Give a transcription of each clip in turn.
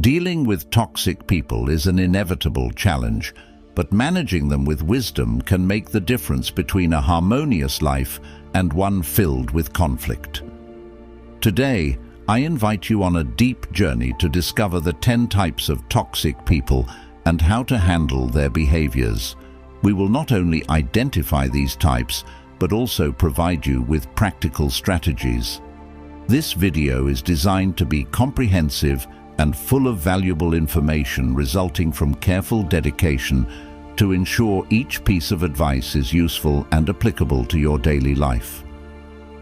Dealing with toxic people is an inevitable challenge, but managing them with wisdom can make the difference between a harmonious life and one filled with conflict. Today, I invite you on a deep journey to discover the 10 types of toxic people and how to handle their behaviors. We will not only identify these types, but also provide you with practical strategies. This video is designed to be comprehensive and full of valuable information resulting from careful dedication to ensure each piece of advice is useful and applicable to your daily life.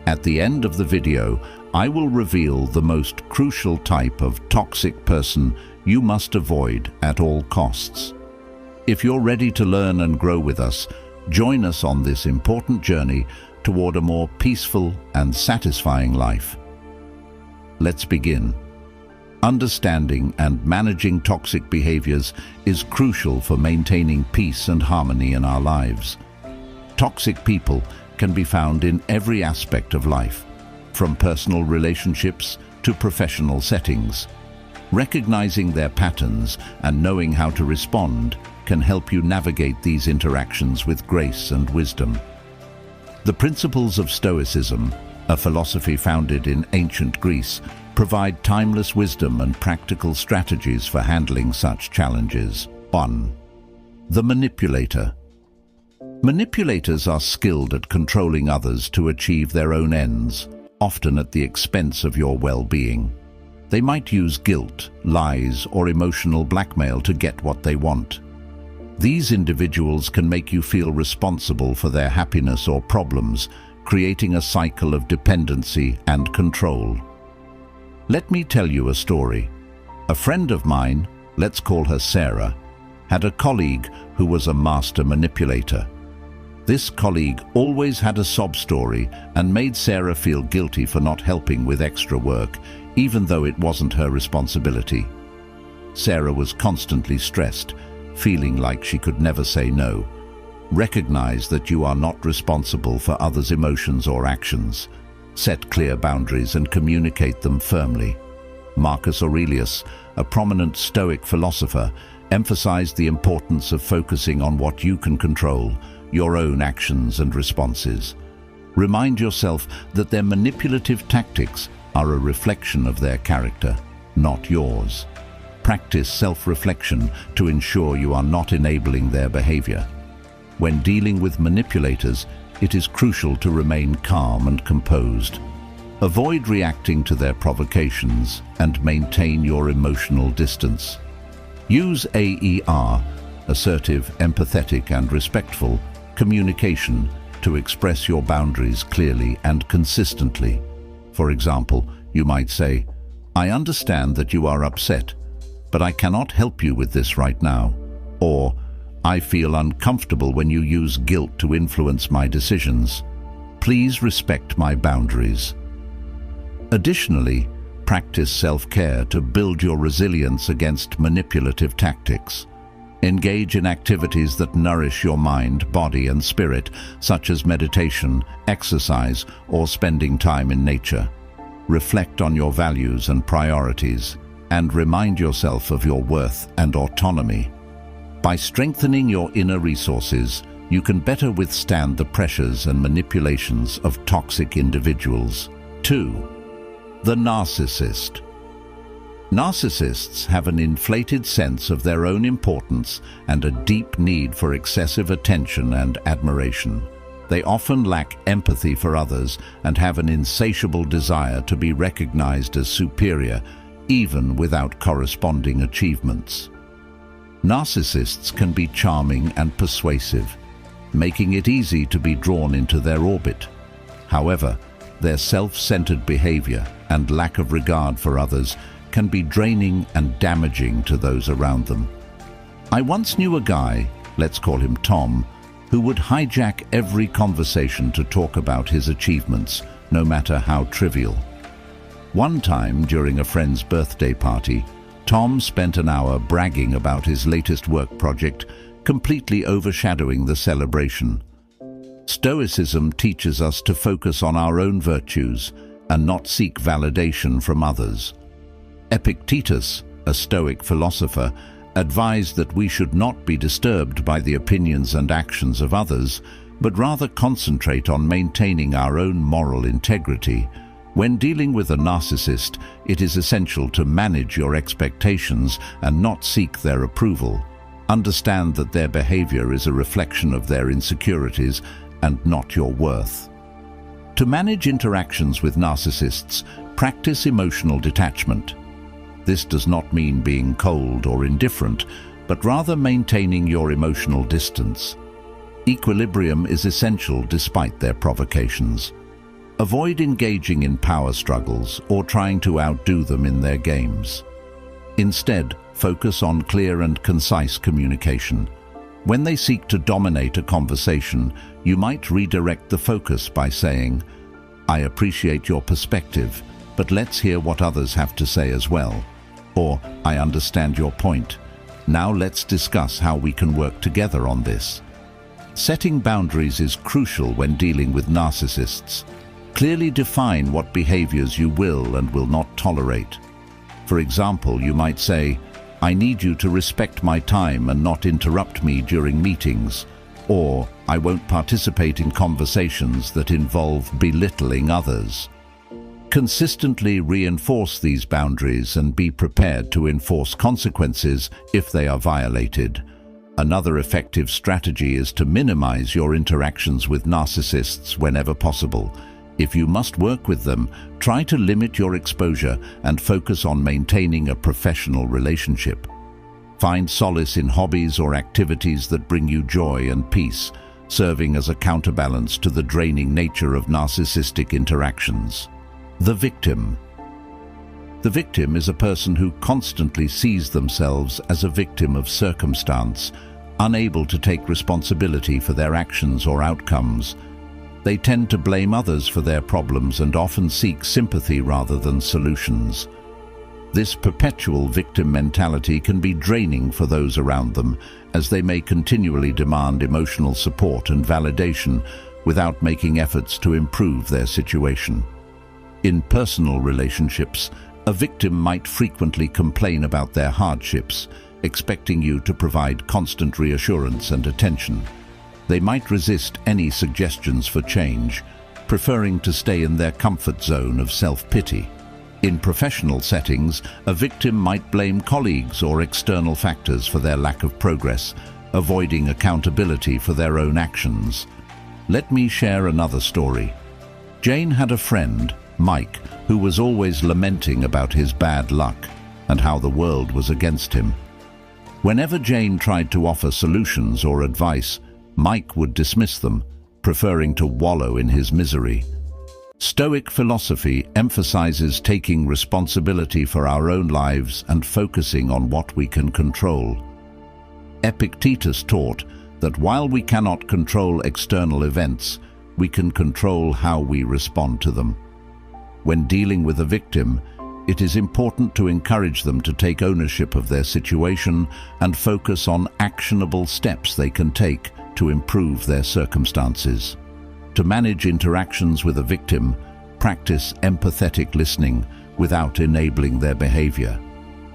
At the end of the video, I will reveal the most crucial type of toxic person you must avoid at all costs. If you're ready to learn and grow with us, join us on this important journey toward a more peaceful and satisfying life. Let's begin. Understanding and managing toxic behaviors is crucial for maintaining peace and harmony in our lives. Toxic people can be found in every aspect of life, from personal relationships to professional settings. Recognizing their patterns and knowing how to respond can help you navigate these interactions with grace and wisdom. The principles of Stoicism, a philosophy founded in ancient Greece, provide timeless wisdom and practical strategies for handling such challenges. 1. The manipulator. Manipulators are skilled at controlling others to achieve their own ends, often at the expense of your well-being. They might use guilt, lies, or emotional blackmail to get what they want. These individuals can make you feel responsible for their happiness or problems, creating a cycle of dependency and control. Let me tell you a story. A friend of mine, let's call her Sarah, had a colleague who was a master manipulator. This colleague always had a sob story and made Sarah feel guilty for not helping with extra work, even though it wasn't her responsibility. Sarah was constantly stressed, feeling like she could never say no. Recognize that you are not responsible for others' emotions or actions. Set clear boundaries and communicate them firmly. Marcus Aurelius, a prominent Stoic philosopher, emphasized the importance of focusing on what you can control, your own actions and responses. Remind yourself that their manipulative tactics are a reflection of their character, not yours. Practice self-reflection to ensure you are not enabling their behavior. When dealing with manipulators, it is crucial to remain calm and composed. Avoid reacting to their provocations and maintain your emotional distance. Use AER, assertive, empathetic, and respectful communication to express your boundaries clearly and consistently. For example, you might say, "I understand that you are upset, but I cannot help you with this right now." Or, "I feel uncomfortable when you use guilt to influence my decisions. Please respect my boundaries." Additionally, practice self-care to build your resilience against manipulative tactics. Engage in activities that nourish your mind, body, and spirit, such as meditation, exercise, or spending time in nature. Reflect on your values and priorities, and remind yourself of your worth and autonomy. By strengthening your inner resources, you can better withstand the pressures and manipulations of toxic individuals. 2. The narcissist. Narcissists have an inflated sense of their own importance and a deep need for excessive attention and admiration. They often lack empathy for others and have an insatiable desire to be recognized as superior, even without corresponding achievements. Narcissists can be charming and persuasive, making it easy to be drawn into their orbit. However, their self-centered behavior and lack of regard for others can be draining and damaging to those around them. I once knew a guy, let's call him Tom, who would hijack every conversation to talk about his achievements, no matter how trivial. One time, during a friend's birthday party, Tom spent an hour bragging about his latest work project, completely overshadowing the celebration. Stoicism teaches us to focus on our own virtues and not seek validation from others. Epictetus, a Stoic philosopher, advised that we should not be disturbed by the opinions and actions of others, but rather concentrate on maintaining our own moral integrity. When dealing with a narcissist, it is essential to manage your expectations and not seek their approval. Understand that their behavior is a reflection of their insecurities and not your worth. To manage interactions with narcissists, practice emotional detachment. This does not mean being cold or indifferent, but rather maintaining your emotional distance. Equilibrium is essential despite their provocations. Avoid engaging in power struggles or trying to outdo them in their games. Instead, focus on clear and concise communication. When they seek to dominate a conversation, you might redirect the focus by saying, "I appreciate your perspective, but let's hear what others have to say as well." Or, "I understand your point. Now let's discuss how we can work together on this." Setting boundaries is crucial when dealing with narcissists. Clearly define what behaviors you will and will not tolerate. For example, you might say, "I need you to respect my time and not interrupt me during meetings," or "I won't participate in conversations that involve belittling others." Consistently reinforce these boundaries and be prepared to enforce consequences if they are violated. Another effective strategy is to minimize your interactions with narcissists whenever possible. If you must work with them, try to limit your exposure and focus on maintaining a professional relationship. Find solace in hobbies or activities that bring you joy and peace, serving as a counterbalance to the draining nature of narcissistic interactions. The victim. The victim is a person who constantly sees themselves as a victim of circumstance, unable to take responsibility for their actions or outcomes. They tend to blame others for their problems and often seek sympathy rather than solutions. This perpetual victim mentality can be draining for those around them, as they may continually demand emotional support and validation without making efforts to improve their situation. In personal relationships, a victim might frequently complain about their hardships, expecting you to provide constant reassurance and attention. They might resist any suggestions for change, preferring to stay in their comfort zone of self-pity. In professional settings, a victim might blame colleagues or external factors for their lack of progress, avoiding accountability for their own actions. Let me share another story. Jane had a friend, Mike, who was always lamenting about his bad luck and how the world was against him. Whenever Jane tried to offer solutions or advice, Mike would dismiss them, preferring to wallow in his misery. Stoic philosophy emphasizes taking responsibility for our own lives and focusing on what we can control. Epictetus taught that while we cannot control external events, we can control how we respond to them. When dealing with a victim, it is important to encourage them to take ownership of their situation and focus on actionable steps they can take to improve their circumstances. To manage interactions with a victim, practice empathetic listening without enabling their behavior.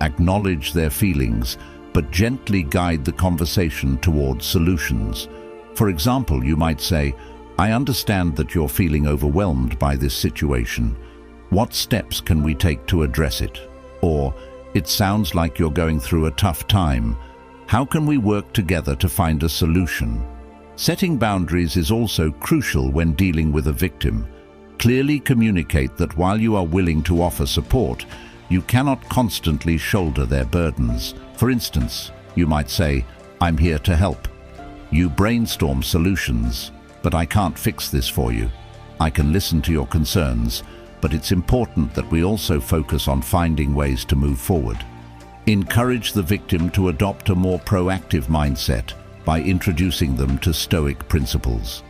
Acknowledge their feelings, but gently guide the conversation towards solutions. For example, you might say, "I understand that you're feeling overwhelmed by this situation. What steps can we take to address it?" Or, "It sounds like you're going through a tough time. How can we work together to find a solution?" Setting boundaries is also crucial when dealing with a victim. Clearly communicate that while you are willing to offer support, you cannot constantly shoulder their burdens. For instance, you might say, "I'm here to help. You brainstorm solutions, but I can't fix this for you. I can listen to your concerns, but it's important that we also focus on finding ways to move forward." Encourage the victim to adopt a more proactive mindset by introducing them to Stoic principles.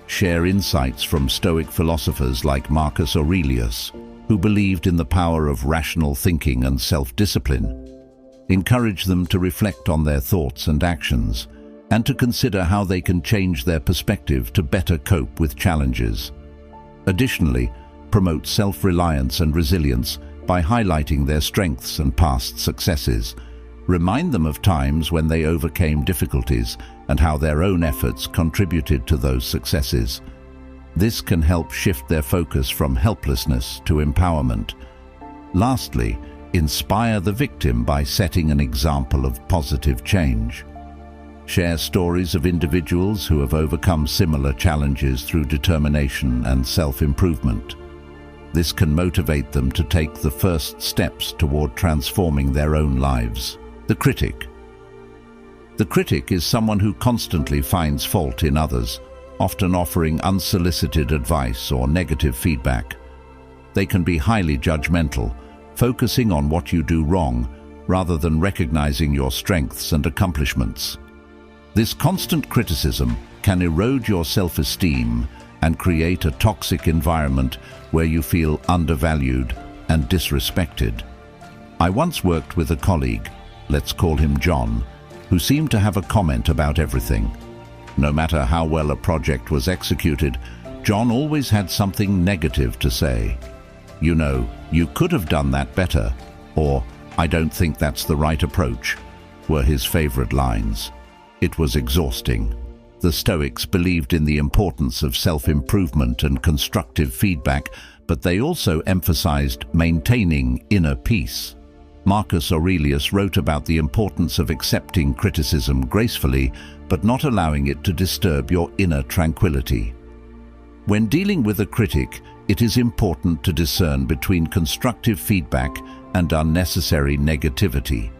Share insights from Stoic philosophers like Marcus Aurelius, who believed in the power of rational thinking and self-discipline. Encourage them to reflect on their thoughts and actions, and to consider how they can change their perspective to better cope with challenges. Additionally, promote self-reliance and resilience, by highlighting their strengths and past successes. Remind them of times when they overcame difficulties and how their own efforts contributed to those successes. This can help shift their focus from helplessness to empowerment. Lastly, inspire the victim by setting an example of positive change. Share stories of individuals who have overcome similar challenges through determination and self-improvement. This can motivate them to take the first steps toward transforming their own lives. The critic. The critic is someone who constantly finds fault in others, often offering unsolicited advice or negative feedback. They can be highly judgmental, focusing on what you do wrong rather than recognizing your strengths and accomplishments. This constant criticism can erode your self-esteem and create a toxic environment where you feel undervalued and disrespected. I once worked with a colleague, let's call him John, who seemed to have a comment about everything. No matter how well a project was executed, John always had something negative to say. "You know, you could have done that better," or "I don't think that's the right approach," were his favorite lines. It was exhausting. The Stoics believed in the importance of self-improvement and constructive feedback, but they also emphasized maintaining inner peace. Marcus Aurelius wrote about the importance of accepting criticism gracefully, but not allowing it to disturb your inner tranquility. When dealing with a critic, it is important to discern between constructive feedback and unnecessary negativity.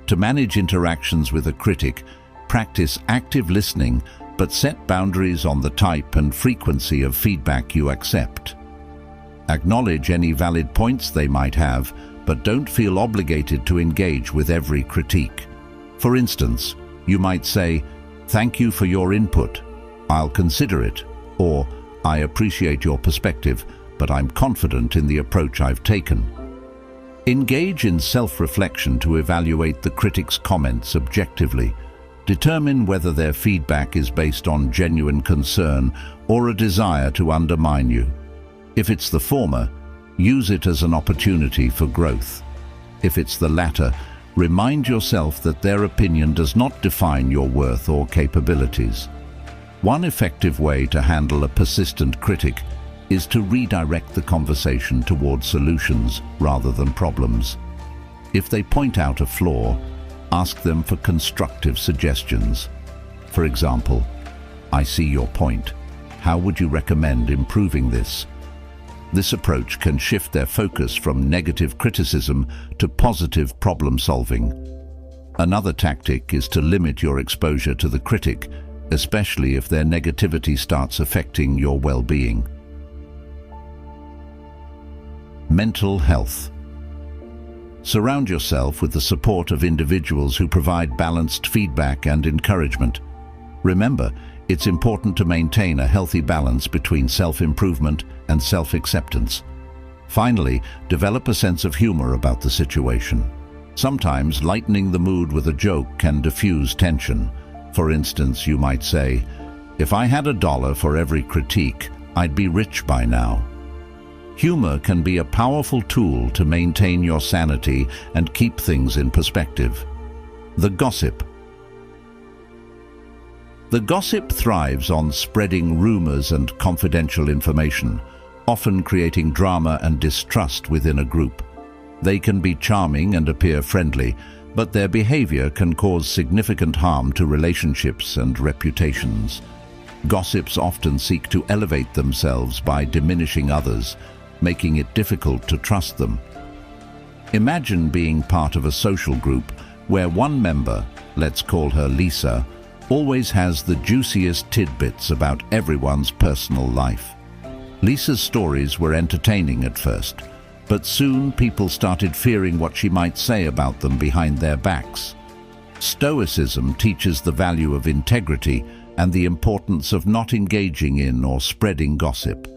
To manage interactions with a critic, practice active listening, but set boundaries on the type and frequency of feedback you accept. Acknowledge any valid points they might have, but don't feel obligated to engage with every critique. For instance, you might say, "Thank you for your input. I'll consider it," or "I appreciate your perspective, but I'm confident in the approach I've taken." Engage in self-reflection to evaluate the critic's comments objectively. Determine whether their feedback is based on genuine concern or a desire to undermine you. If it's the former, use it as an opportunity for growth. If it's the latter, remind yourself that their opinion does not define your worth or capabilities. One effective way to handle a persistent critic is to redirect the conversation toward solutions rather than problems. If they point out a flaw, ask them for constructive suggestions. For example, "I see your point. How would you recommend improving this?" This approach can shift their focus from negative criticism to positive problem solving. Another tactic is to limit your exposure to the critic, especially if their negativity starts affecting your well-being. Mental health. Surround yourself with the support of individuals who provide balanced feedback and encouragement. Remember, it's important to maintain a healthy balance between self-improvement and self-acceptance. Finally, develop a sense of humor about the situation. Sometimes lightening the mood with a joke can diffuse tension. For instance, you might say, "If I had $1 for every critique, I'd be rich by now." Humor can be a powerful tool to maintain your sanity and keep things in perspective. The gossip. The gossip thrives on spreading rumors and confidential information, often creating drama and distrust within a group. They can be charming and appear friendly, but their behavior can cause significant harm to relationships and reputations. Gossips often seek to elevate themselves by diminishing others, making it difficult to trust them. Imagine being part of a social group where one member, let's call her Lisa, always has the juiciest tidbits about everyone's personal life. Lisa's stories were entertaining at first, but soon people started fearing what she might say about them behind their backs. Stoicism teaches the value of integrity and the importance of not engaging in or spreading gossip.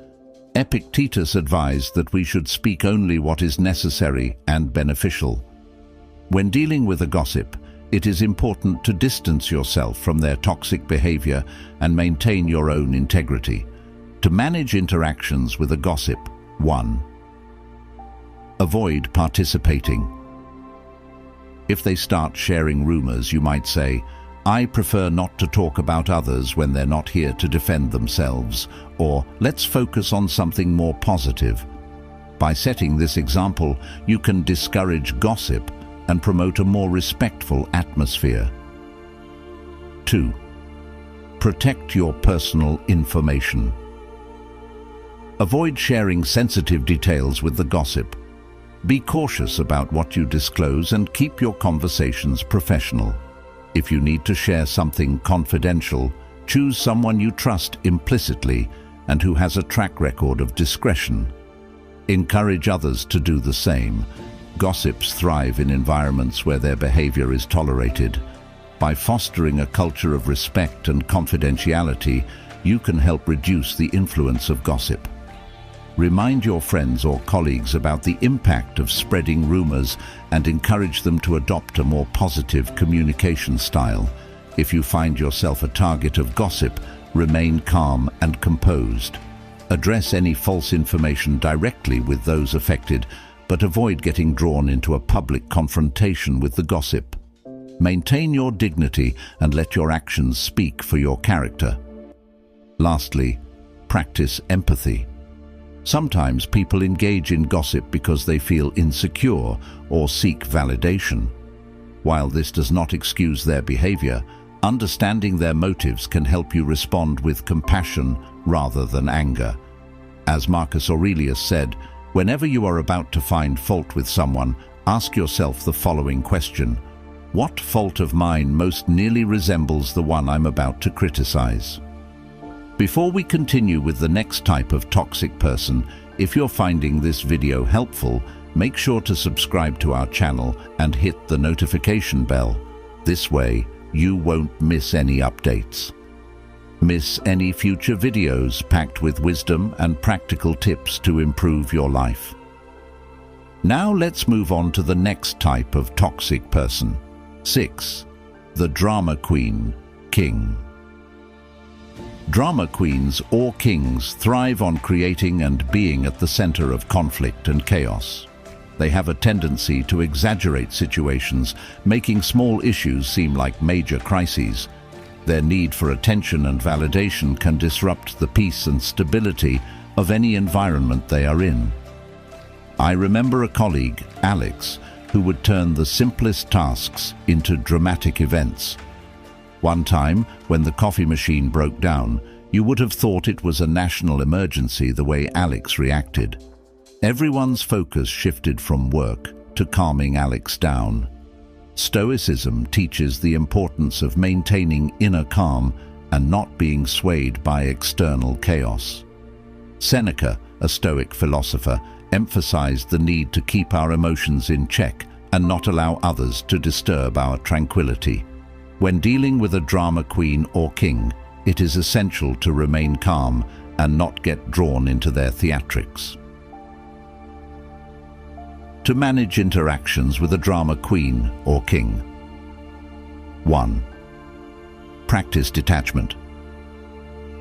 Epictetus advised that we should speak only what is necessary and beneficial. When dealing with a gossip, it is important to distance yourself from their toxic behavior and maintain your own integrity. To manage interactions with a gossip, 1. Avoid participating. If they start sharing rumors, you might say, "I prefer not to talk about others when they're not here to defend themselves," or "Let's focus on something more positive." By setting this example, you can discourage gossip and promote a more respectful atmosphere. 2. Protect your personal information. Avoid sharing sensitive details with the gossip. Be cautious about what you disclose and keep your conversations professional. If you need to share something confidential, choose someone you trust implicitly and who has a track record of discretion. Encourage others to do the same. Gossips thrive in environments where their behavior is tolerated. By fostering a culture of respect and confidentiality, you can help reduce the influence of gossip. Remind your friends or colleagues about the impact of spreading rumors and encourage them to adopt a more positive communication style. If you find yourself a target of gossip, remain calm and composed. Address any false information directly with those affected, but avoid getting drawn into a public confrontation with the gossip. Maintain your dignity and let your actions speak for your character. Lastly, practice empathy. Sometimes people engage in gossip because they feel insecure or seek validation. While this does not excuse their behavior, understanding their motives can help you respond with compassion rather than anger. As Marcus Aurelius said, whenever you are about to find fault with someone, ask yourself the following question: what fault of mine most nearly resembles the one I'm about to criticize? Before we continue with the next type of toxic person, if you're finding this video helpful, make sure to subscribe to our channel and hit the notification bell. This way, you won't miss any updates. Miss any future videos packed with wisdom and practical tips to improve your life. Now let's move on to the next type of toxic person. 6. The drama queen, king. Drama queens or kings thrive on creating and being at the center of conflict and chaos. They have a tendency to exaggerate situations, making small issues seem like major crises. Their need for attention and validation can disrupt the peace and stability of any environment they are in. I remember a colleague, Alex, who would turn the simplest tasks into dramatic events. One time, when the coffee machine broke down, you would have thought it was a national emergency the way Alex reacted. Everyone's focus shifted from work to calming Alex down. Stoicism teaches the importance of maintaining inner calm and not being swayed by external chaos. Seneca, a Stoic philosopher, emphasized the need to keep our emotions in check and not allow others to disturb our tranquility. When dealing with a drama queen or king, it is essential to remain calm and not get drawn into their theatrics. To manage interactions with a drama queen or king. 1. Practice detachment.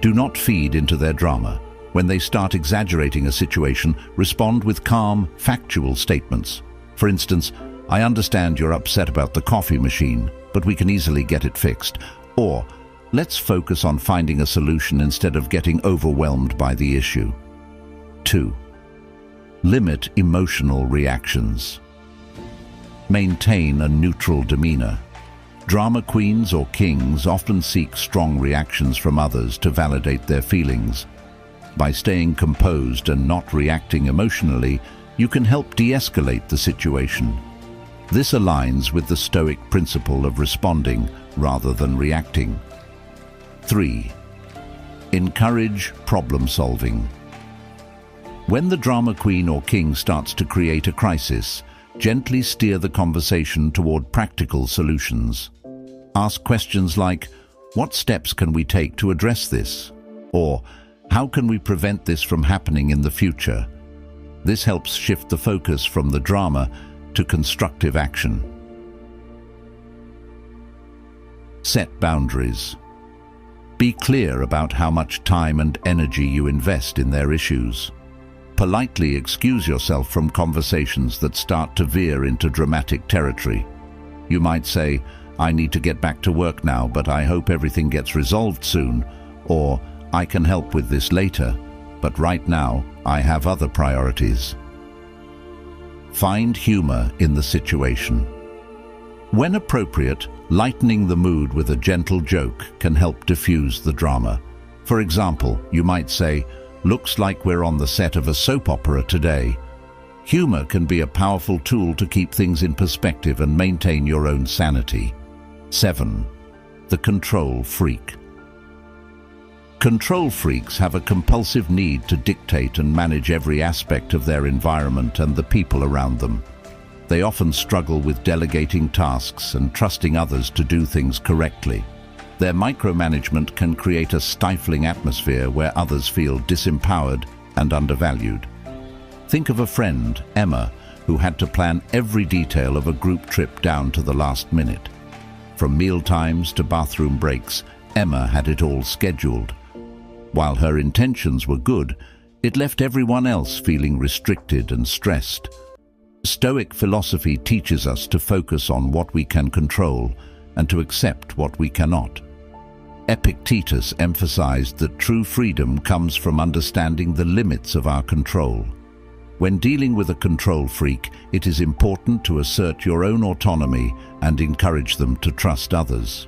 Do not feed into their drama. When they start exaggerating a situation, respond with calm, factual statements. For instance, "I understand you're upset about the coffee machine, but we can easily get it fixed." Or, "Let's focus on finding a solution instead of getting overwhelmed by the issue." 2. Limit emotional reactions. Maintain a neutral demeanor. Drama queens or kings often seek strong reactions from others to validate their feelings. By staying composed and not reacting emotionally, you can help de-escalate the situation. This aligns with the Stoic principle of responding rather than reacting. 3. Encourage problem solving. When the drama queen or king starts to create a crisis, gently steer the conversation toward practical solutions. Ask questions like, "What steps can we take to address this?" Or, "How can we prevent this from happening in the future?" This helps shift the focus from the drama to constructive action. Set boundaries. Be clear about how much time and energy you invest in their issues. Politely excuse yourself from conversations that start to veer into dramatic territory. You might say, "I need to get back to work now, but I hope everything gets resolved soon," or "I can help with this later, but right now I have other priorities." Find humor in the situation. When appropriate, lightening the mood with a gentle joke can help diffuse the drama. For example, you might say, "Looks like we're on the set of a soap opera today." Humor can be a powerful tool to keep things in perspective and maintain your own sanity. 7. The control freak. Control freaks have a compulsive need to dictate and manage every aspect of their environment and the people around them. They often struggle with delegating tasks and trusting others to do things correctly. Their micromanagement can create a stifling atmosphere where others feel disempowered and undervalued. Think of a friend, Emma, who had to plan every detail of a group trip down to the last minute. From meal times to bathroom breaks, Emma had it all scheduled. While her intentions were good, it left everyone else feeling restricted and stressed. Stoic philosophy teaches us to focus on what we can control and to accept what we cannot. Epictetus emphasized that true freedom comes from understanding the limits of our control. When dealing with a control freak, it is important to assert your own autonomy and encourage them to trust others.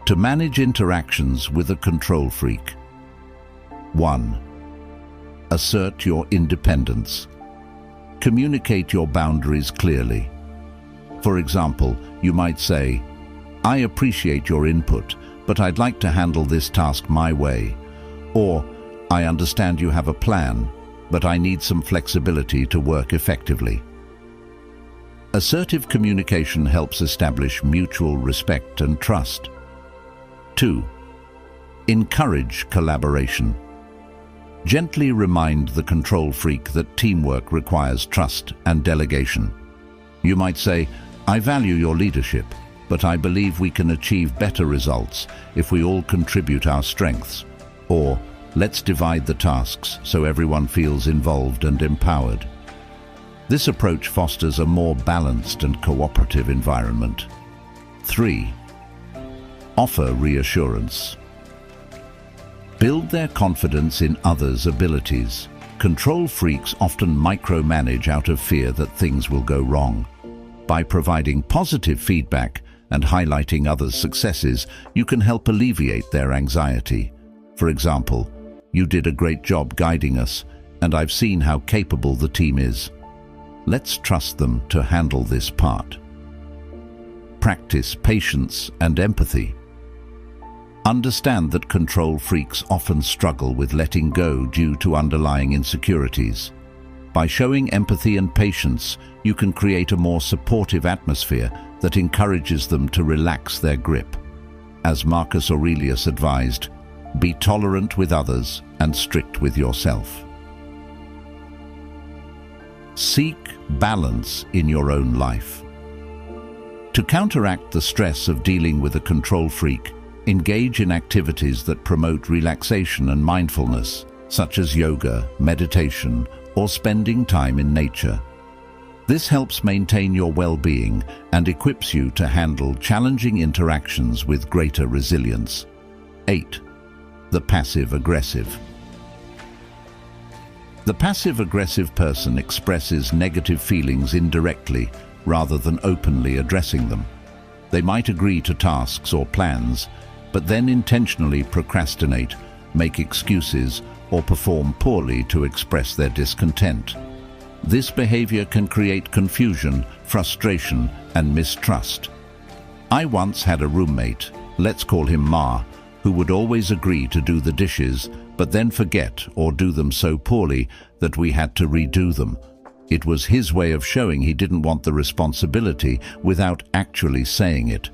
To manage interactions with a control freak. 1. Assert your independence. Communicate your boundaries clearly. For example, you might say, "I appreciate your input, but I'd like to handle this task my way." Or, "I understand you have a plan, but I need some flexibility to work effectively." Assertive communication helps establish mutual respect and trust. 2. Encourage collaboration. Gently remind the control freak that teamwork requires trust and delegation. You might say, "I value your leadership, but I believe we can achieve better results if we all contribute our strengths." Or, "Let's divide the tasks so everyone feels involved and empowered." This approach fosters a more balanced and cooperative environment. 3. Offer reassurance. Build their confidence in others' abilities. Control freaks often micromanage out of fear that things will go wrong. By providing positive feedback and highlighting others' successes, you can help alleviate their anxiety. For example, "You did a great job guiding us, and I've seen how capable the team is. Let's trust them to handle this part." Practice patience and empathy. Understand that control freaks often struggle with letting go due to underlying insecurities. By showing empathy and patience, you can create a more supportive atmosphere that encourages them to relax their grip. As Marcus Aurelius advised, "Be tolerant with others and strict with yourself." Seek balance in your own life. To counteract the stress of dealing with a control freak, engage in activities that promote relaxation and mindfulness, such as yoga, meditation, or spending time in nature. This helps maintain your well-being and equips you to handle challenging interactions with greater resilience. 8. The passive-aggressive. The passive-aggressive person expresses negative feelings indirectly rather than openly addressing them. They might agree to tasks or plans, but then intentionally procrastinate, make excuses, or perform poorly to express their discontent. This behavior can create confusion, frustration, and mistrust. I once had a roommate, let's call him Ma, who would always agree to do the dishes, but then forget or do them so poorly that we had to redo them. It was his way of showing he didn't want the responsibility without actually saying it.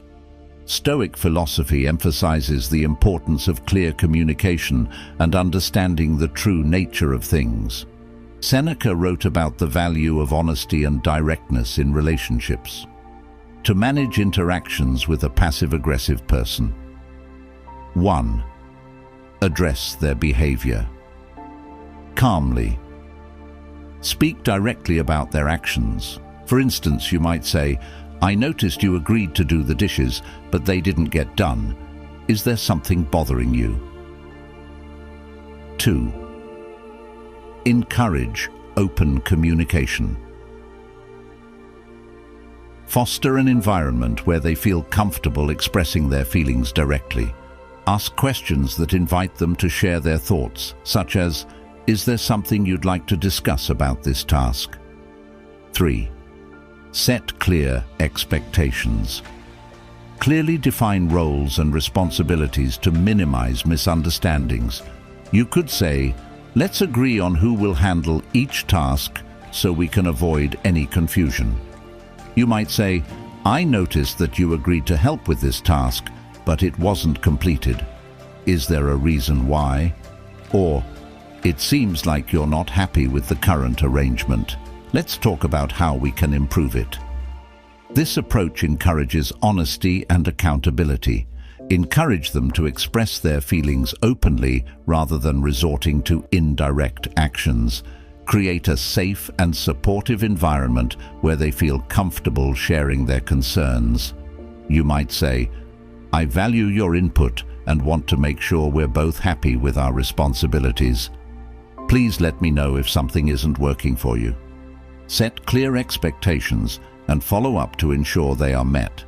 Stoic philosophy emphasizes the importance of clear communication and understanding the true nature of things. Seneca wrote about the value of honesty and directness in relationships. To manage interactions with a passive-aggressive person. 1. Address their behavior. Calmly, Speak directly about their actions. For instance, you might say, "I noticed you agreed to do the dishes, but they didn't get done. Is there something bothering you?" 2. Encourage open communication. Foster an environment where they feel comfortable expressing their feelings directly. Ask questions that invite them to share their thoughts, such as, "Is there something you'd like to discuss about this task?" 3. Set clear expectations. Clearly define roles and responsibilities to minimize misunderstandings. You could say, "Let's agree on who will handle each task so we can avoid any confusion." You might say, "I noticed that you agreed to help with this task, but it wasn't completed. Is there a reason why?" Or, "It seems like you're not happy with the current arrangement. Let's talk about how we can improve it." This approach encourages honesty and accountability. Encourage them to express their feelings openly rather than resorting to indirect actions. Create a safe and supportive environment where they feel comfortable sharing their concerns. You might say, "I value your input and want to make sure we're both happy with our responsibilities. Please let me know if something isn't working for you." Set clear expectations and follow up to ensure they are met.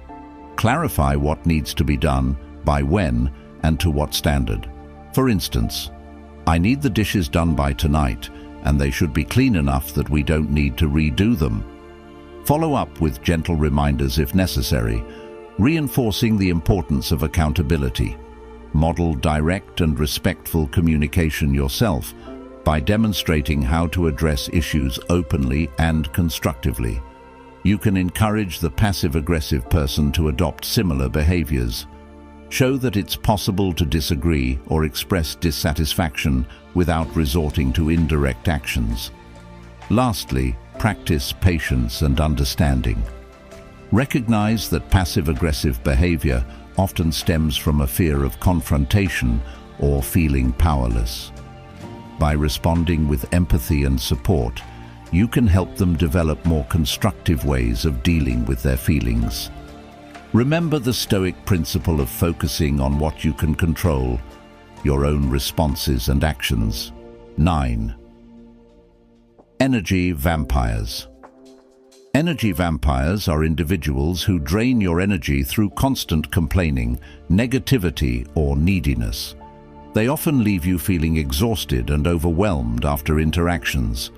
Clarify what needs to be done, by when, and to what standard. For instance, "I need the dishes done by tonight, and they should be clean enough that we don't need to redo them." Follow up with gentle reminders if necessary, reinforcing the importance of accountability. Model direct and respectful communication yourself by demonstrating how to address issues openly and constructively. You can encourage the passive-aggressive person to adopt similar behaviors. Show that it's possible to disagree or express dissatisfaction without resorting to indirect actions. Lastly, practice patience and understanding. Recognize that passive-aggressive behavior often stems from a fear of confrontation or feeling powerless. By responding with empathy and support, you can help them develop more constructive ways of dealing with their feelings. Remember the Stoic principle of focusing on what you can control, your own responses and actions. 9. Energy vampires. Energy vampires are individuals who drain your energy through constant complaining, negativity, or neediness. They often leave you feeling exhausted and overwhelmed after interactions.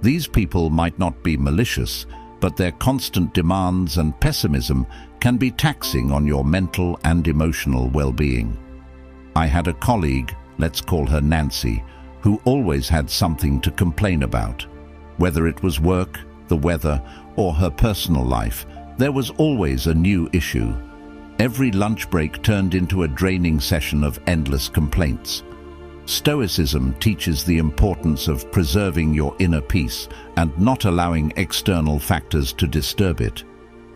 These people might not be malicious, but their constant demands and pessimism can be taxing on your mental and emotional well-being. I had a colleague, let's call her Nancy, who always had something to complain about. Whether it was work, the weather, or her personal life, there was always a new issue. Every lunch break turned into a draining session of endless complaints. Stoicism teaches the importance of preserving your inner peace and not allowing external factors to disturb it.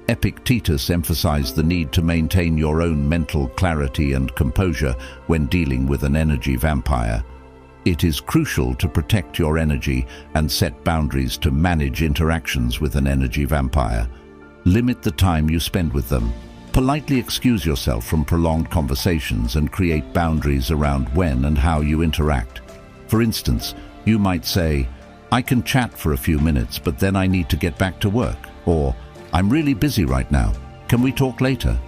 Epictetus emphasized the need to maintain your own mental clarity and composure when dealing with an energy vampire. It is crucial to protect your energy and set boundaries to manage interactions with an energy vampire. Limit the time you spend with them. Politely excuse yourself from prolonged conversations and create boundaries around when and how you interact. For instance, you might say, "I can chat for a few minutes, but then I need to get back to work," or "I'm really busy right now. Can we talk later?"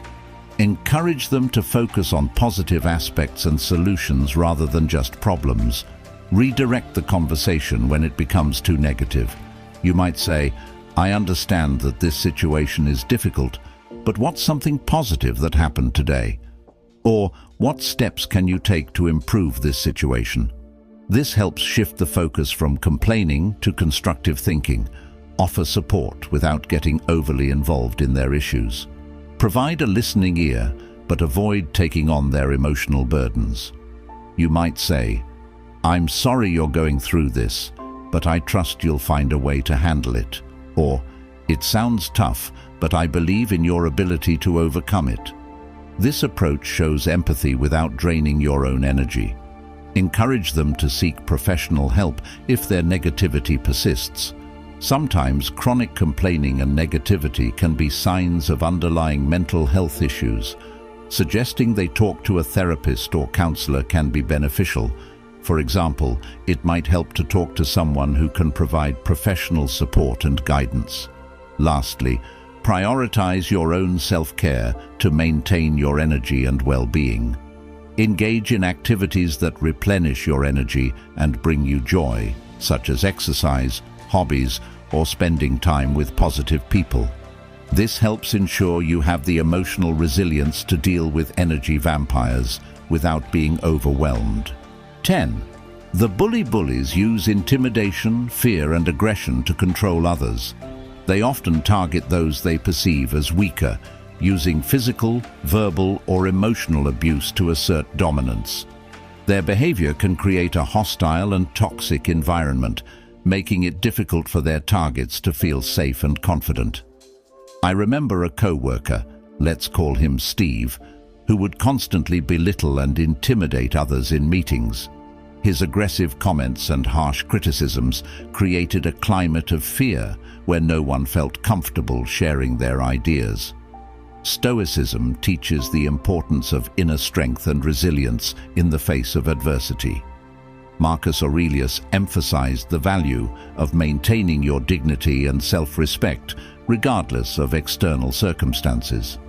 Encourage them to focus on positive aspects and solutions rather than just problems. Redirect the conversation when it becomes too negative. You might say, "I understand that this situation is difficult, but what's something positive that happened today?" Or, "What steps can you take to improve this situation?" This helps shift the focus from complaining to constructive thinking. Offer support without getting overly involved in their issues. Provide a listening ear, but avoid taking on their emotional burdens. You might say, "I'm sorry you're going through this, but I trust you'll find a way to handle it." Or, "It sounds tough, but I believe in your ability to overcome it." This approach shows empathy without draining your own energy. Encourage them to seek professional help if their negativity persists. Sometimes chronic complaining and negativity can be signs of underlying mental health issues. Suggesting they talk to a therapist or counselor can be beneficial. For example, it might help to talk to someone who can provide professional support and guidance. Lastly, prioritize your own self-care to maintain your energy and well-being. Engage in activities that replenish your energy and bring you joy, such as exercise, hobbies, or spending time with positive people. This helps ensure you have the emotional resilience to deal with energy vampires without being overwhelmed. 10. The bullies use intimidation, fear, and aggression to control others. They often target those they perceive as weaker, using physical, verbal, or emotional abuse to assert dominance. Their behavior can create a hostile and toxic environment, making it difficult for their targets to feel safe and confident. I remember a co-worker, let's call him Steve, who would constantly belittle and intimidate others in meetings. His aggressive comments and harsh criticisms created a climate of fear where no one felt comfortable sharing their ideas. Stoicism teaches the importance of inner strength and resilience in the face of adversity. Marcus Aurelius emphasized the value of maintaining your dignity and self-respect regardless of external circumstances.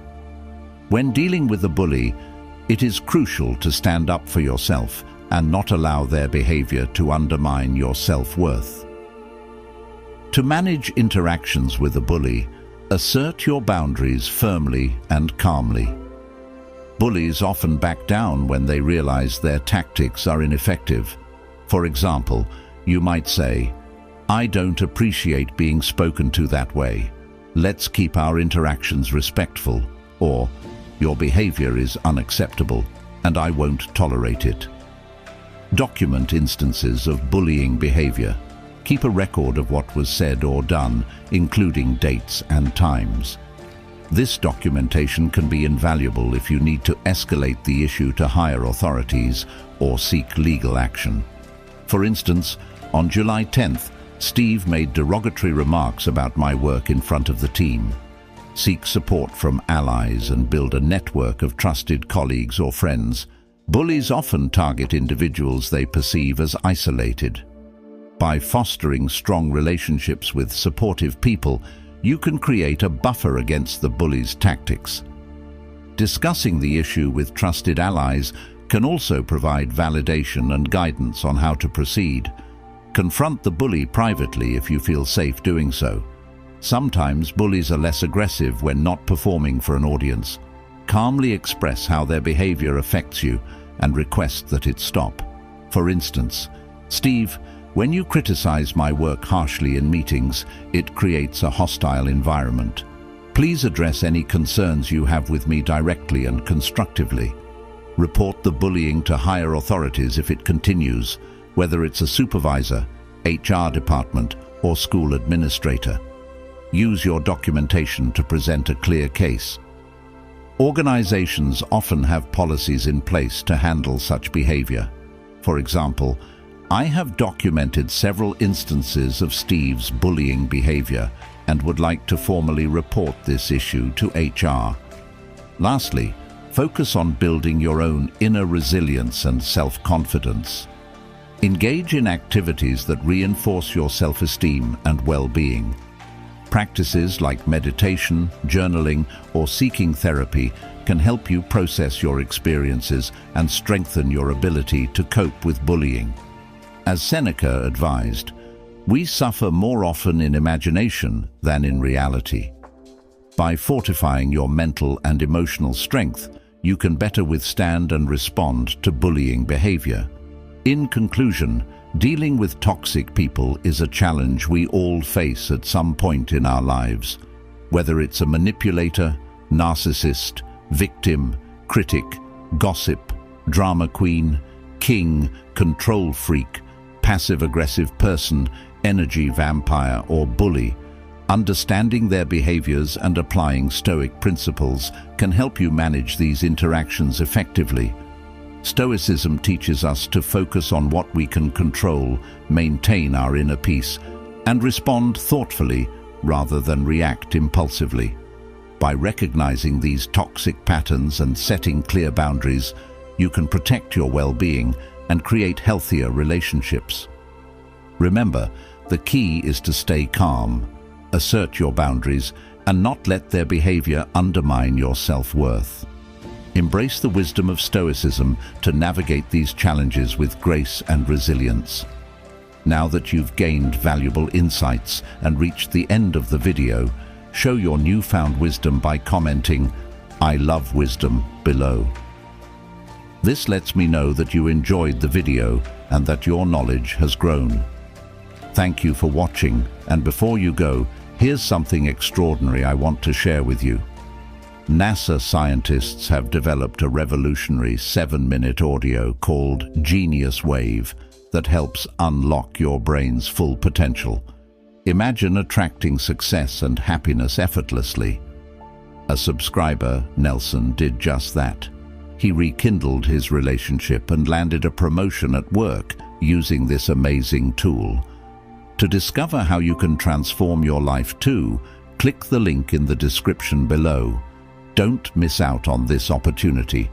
When dealing with a bully, it is crucial to stand up for yourself and not allow their behavior to undermine your self-worth. To manage interactions with a bully, assert your boundaries firmly and calmly. Bullies often back down when they realize their tactics are ineffective. For example, you might say, "I don't appreciate being spoken to that way. Let's keep our interactions respectful," or "Your behavior is unacceptable, and I won't tolerate it." Document instances of bullying behavior. Keep a record of what was said or done, including dates and times. This documentation can be invaluable if you need to escalate the issue to higher authorities or seek legal action. For instance, on July 10th, Steve made derogatory remarks about my work in front of the team. Seek support from allies and build a network of trusted colleagues or friends. Bullies often target individuals they perceive as isolated. By fostering strong relationships with supportive people, you can create a buffer against the bully's tactics. Discussing the issue with trusted allies can also provide validation and guidance on how to proceed. Confront the bully privately if you feel safe doing so. Sometimes bullies are less aggressive when not performing for an audience. Calmly express how their behavior affects you and request that it stop. For instance, "Steve, when you criticize my work harshly in meetings, it creates a hostile environment. Please address any concerns you have with me directly and constructively." Report the bullying to higher authorities if it continues, whether it's a supervisor, HR department, or school administrator. Use your documentation to present a clear case. Organizations often have policies in place to handle such behavior. For example, I have documented several instances of Steve's bullying behavior and would like to formally report this issue to HR. Lastly, focus on building your own inner resilience and self-confidence. Engage in activities that reinforce your self-esteem and well-being. Practices like meditation, journaling, or seeking therapy can help you process your experiences and strengthen your ability to cope with bullying. As Seneca advised, we suffer more often in imagination than in reality. By fortifying your mental and emotional strength, you can better withstand and respond to bullying behavior. In conclusion, dealing with toxic people is a challenge we all face at some point in our lives. Whether it's a manipulator, narcissist, victim, critic, gossip, drama queen, king, control freak, passive-aggressive person, energy vampire, or bully, understanding their behaviors and applying Stoic principles can help you manage these interactions effectively. Stoicism teaches us to focus on what we can control, maintain our inner peace, and respond thoughtfully rather than react impulsively. By recognizing these toxic patterns and setting clear boundaries, you can protect your well-being and create healthier relationships. Remember, the key is to stay calm, assert your boundaries, and not let their behavior undermine your self-worth. Embrace the wisdom of Stoicism to navigate these challenges with grace and resilience. Now that you've gained valuable insights and reached the end of the video, show your newfound wisdom by commenting, "I love wisdom," below. This lets me know that you enjoyed the video and that your knowledge has grown. Thank you for watching, and before you go, here's something extraordinary I want to share with you. NASA scientists have developed a revolutionary 7-minute audio called Genius Wave that helps unlock your brain's full potential. Imagine attracting success and happiness effortlessly. A subscriber, Nelson, did just that. He rekindled his relationship and landed a promotion at work using this amazing tool. To discover how you can transform your life too, click the link in the description below. Don't miss out on this opportunity.